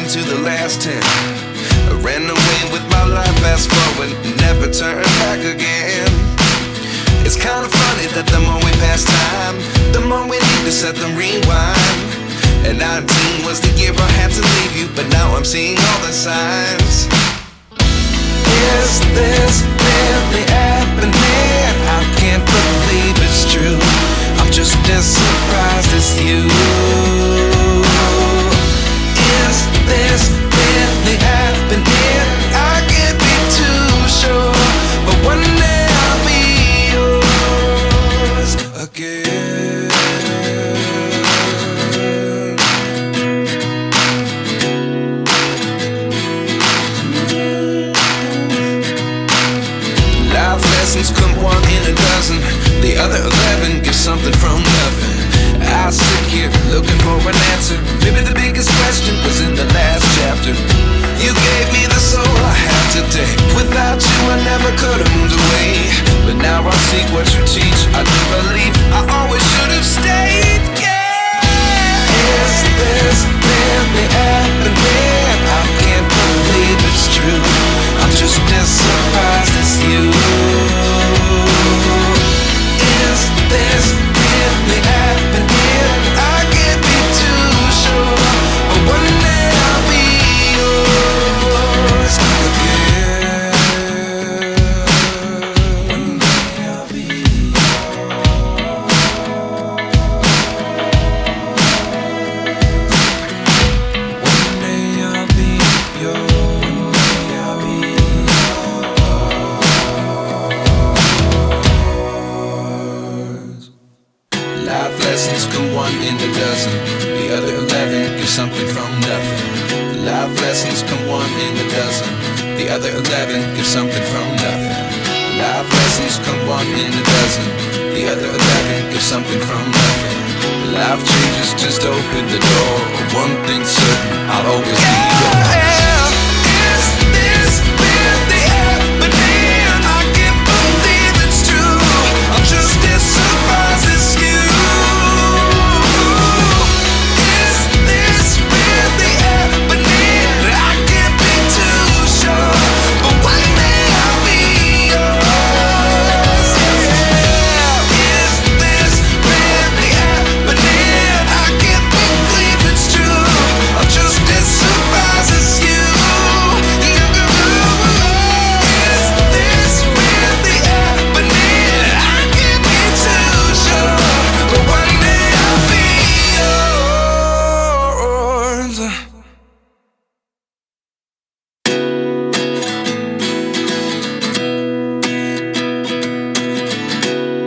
to the last 10. I ran away with my life, fast forward, never turn back again. It's kinda funny that the more we pass time, the more we need to set the rewind. And 19 was the year I had to leave you, but now I'm seeing all the signs. Is this really happening? I can't believe it's true. I'm just as surprised as you. Is this really happening? I can't be too sure, but one day I'll be yours again. Life lessons come one in a dozen. The other 11 get something from nothing. I sit here looking for an answer. Maybe the biggest question was in the last chapter. You gave me the soul I have today. Without you I never could have moved away. But now I see what you teach. I do believe I always should have stayed. Yeah. Is this really happening? I can't believe it's true. I'm just as surprised as you. Is this really happening? I can't be too sure, but one day I'll be yours again. One day I'll be yours. One day I'll be yours. One day I'll be yours. Life lessons come one in a dozen. The other 11 get something from nothing. Life lessons come one in a dozen. The other 11 get something from nothing. Life lessons come one in a dozen. The other 11 get something from nothing. Life changes just open the door. One thing's certain, I'll always be yours.